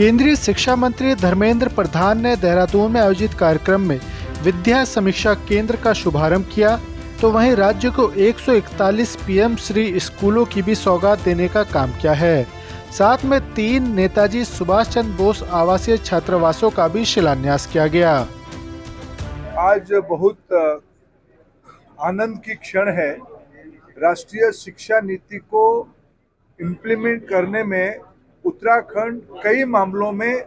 केंद्रीय शिक्षा मंत्री धर्मेंद्र प्रधान ने देहरादून में आयोजित कार्यक्रम में विद्या समीक्षा केंद्र का शुभारंभ किया, तो वहीं राज्य को 141 पीएम श्री स्कूलों की भी सौगात देने का काम किया है। साथ में 3 नेताजी सुभाष चंद्र बोस आवासीय छात्रावासों का भी शिलान्यास किया गया। आज बहुत आनंद की क्षण है। राष्ट्रीय शिक्षा नीति को इम्प्लीमेंट करने में उत्तराखंड कई मामलों में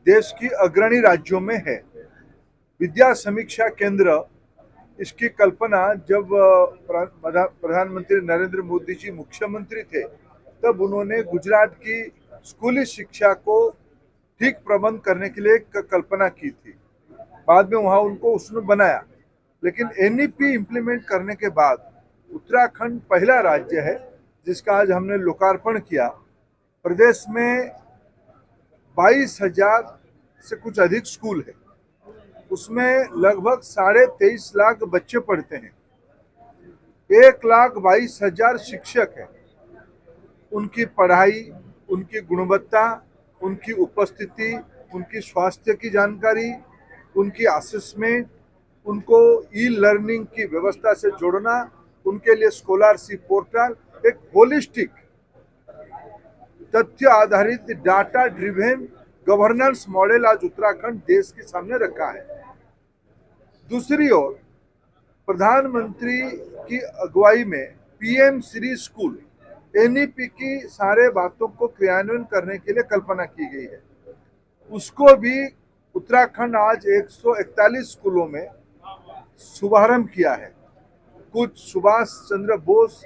देश की अग्रणी राज्यों में है। विद्या समीक्षा केंद्र, इसकी कल्पना जब प्रधानमंत्री नरेंद्र मोदी जी मुख्यमंत्री थे तब उन्होंने गुजरात की स्कूली शिक्षा को ठीक प्रबंध करने के लिए एक कल्पना की थी। बाद में वहाँ उनको उसने बनाया, लेकिन एनईपी इम्प्लीमेंट करने के बाद उत्तराखंड पहला राज्य है जिसका आज हमने लोकार्पण किया। प्रदेश में 22,000 से कुछ अधिक स्कूल है, उसमें लगभग 23.5 लाख बच्चे पढ़ते हैं। 1,22,000 शिक्षक हैं। उनकी पढ़ाई, उनकी गुणवत्ता, उनकी उपस्थिति, उनकी स्वास्थ्य की जानकारी, उनकी असेसमेंट, उनको ई लर्निंग की व्यवस्था से जोड़ना, उनके लिए स्कॉलरशिप पोर्टल, एक होलिस्टिक तथ्य आधारित डाटा ड्रिवेन गवर्नेंस मॉडल आज उत्तराखंड देश के सामने रखा है। दूसरी ओर प्रधानमंत्री की अगुवाई में पीएम श्री स्कूल एनईपी की सारे बातों को क्रियान्वयन करने के लिए कल्पना की गई है। उसको भी उत्तराखंड आज 141 स्कूलों में शुभारंभ किया है। कुछ सुभाष चंद्र बोस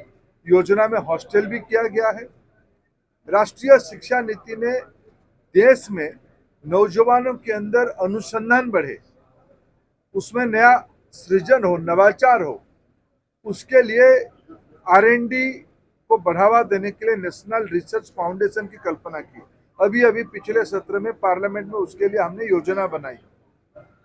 योजना में हॉस्टल भी किया गया है। राष्ट्रीय शिक्षा नीति ने देश में नौजवानों के अंदर अनुसंधान बढ़े, उसमें नया सृजन हो, नवाचार हो, उसके लिए R&D को बढ़ावा देने के लिए नेशनल रिसर्च फाउंडेशन की कल्पना की। अभी पिछले सत्र में पार्लियामेंट में उसके लिए हमने योजना बनाई।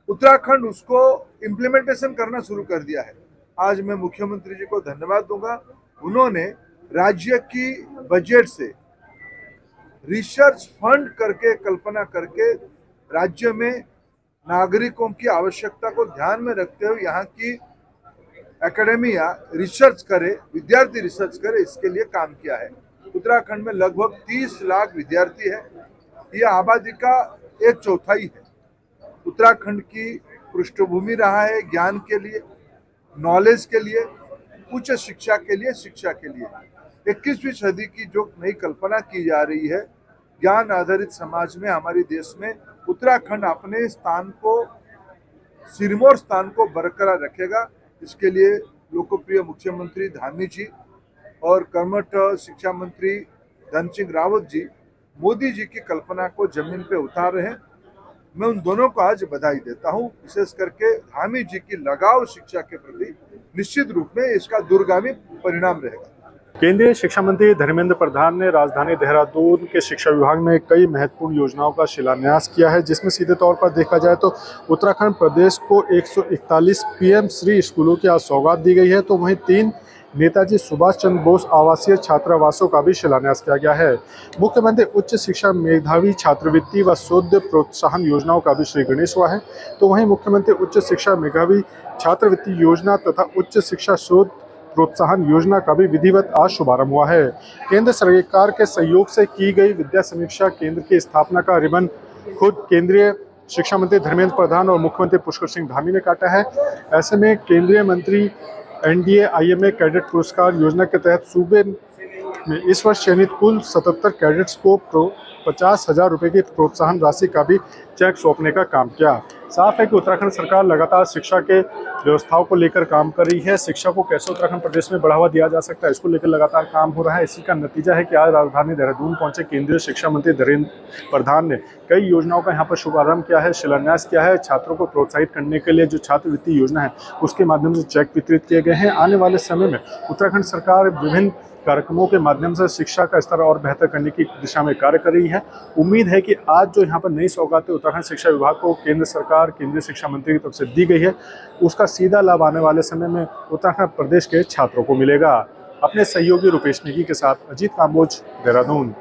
उत्तराखंड उसको इम्प्लीमेंटेशन करना शुरू कर दिया है। आज मैं मुख्यमंत्री जी को धन्यवाद दूंगा। उन्होंने राज्य की बजट से रिसर्च फंड करके कल्पना करके राज्य में नागरिकों की आवश्यकता को ध्यान में रखते हुए यहाँ की एकेडमिया रिसर्च करे, विद्यार्थी रिसर्च करे, इसके लिए काम किया है। उत्तराखंड में लगभग 30 लाख विद्यार्थी है। यह आबादी का 1/4 है। उत्तराखंड की पृष्ठभूमि रहा है ज्ञान के लिए, नॉलेज के लिए, उच्च शिक्षा के लिए, शिक्षा के लिए। 21वीं सदी की जो नई कल्पना की जा रही है ज्ञान आधारित समाज में, हमारे देश में उत्तराखंड अपने स्थान को, सिरमौर स्थान को बरकरार रखेगा। इसके लिए लोकप्रिय मुख्यमंत्री धामी जी और कर्मठ शिक्षा मंत्री धन सिंह रावत जी मोदी जी की कल्पना को जमीन पे उतार रहे हैं। मैं उन दोनों को आज बधाई देता हूं। विशेष करके धामी जी की लगाव शिक्षा के प्रति निश्चित रूप में इसका दूरगामी परिणाम रहेगा। केंद्रीय शिक्षा मंत्री धर्मेंद्र प्रधान ने राजधानी देहरादून के शिक्षा विभाग में कई महत्वपूर्ण योजनाओं का शिलान्यास किया है, जिसमें सीधे तौर पर देखा जाए तो उत्तराखंड प्रदेश को 141 पीएम श्री स्कूलों की आज सौगात दी गई है, तो वहीं 3 नेताजी सुभाष चंद्र बोस आवासीय छात्रावासों का भी शिलान्यास किया गया है। मुख्यमंत्री उच्च शिक्षा मेधावी छात्रवृत्ति व शोध प्रोत्साहन योजनाओं का भी श्री गणेश हुआ है, तो वहीं मुख्यमंत्री उच्च शिक्षा मेधावी छात्रवृत्ति योजना तथा उच्च शिक्षा शोध प्रोत्साहन योजना का भी विधिवत आज शुभारंभ हुआ है। केंद्र सरकार के सहयोग से की गई विद्या समीक्षा केंद्र की स्थापना का रिबन खुद केंद्रीय शिक्षा मंत्री धर्मेंद्र प्रधान और मुख्यमंत्री पुष्कर सिंह धामी ने काटा है। ऐसे में केंद्रीय मंत्री NDA IMA कैडेट पुरस्कार योजना के तहत सूबे में इस वर्ष चयनित कुल 77 कैडेट्स को 50,000 रुपये की प्रोत्साहन राशि का भी चेक सौंपने का काम किया। साफ है कि उत्तराखंड सरकार लगातार शिक्षा के व्यवस्थाओं को लेकर काम कर रही है। शिक्षा को कैसे उत्तराखंड प्रदेश में बढ़ावा दिया जा सकता है, इसको लेकर लगातार काम हो रहा है। इसी का नतीजा है कि आज राजधानी देहरादून पहुंचे केंद्रीय शिक्षा मंत्री धर्मेंद्र प्रधान ने कई योजनाओं का यहाँ पर शुभारंभ किया है, शिलान्यास किया है। छात्रों को प्रोत्साहित करने के लिए जो छात्रवृत्ति योजना है उसके माध्यम से चेक वितरित किए गए हैं। आने वाले समय में उत्तराखंड सरकार विभिन्न कार्यक्रमों के माध्यम से शिक्षा का स्तर और बेहतर करने की दिशा में कार्य कर रही है। उम्मीद है कि आज जो यहाँ पर नई सौगातें उत्तराखंड शिक्षा विभाग को केंद्र सरकार, केंद्रीय शिक्षा मंत्री की तरफ से दी गई है, उसका सीधा लाभ आने वाले समय में उत्तराखंड प्रदेश के छात्रों को मिलेगा। अपने सहयोगी रुपेश नेगी के साथ अजीत काम्बोज, देहरादून।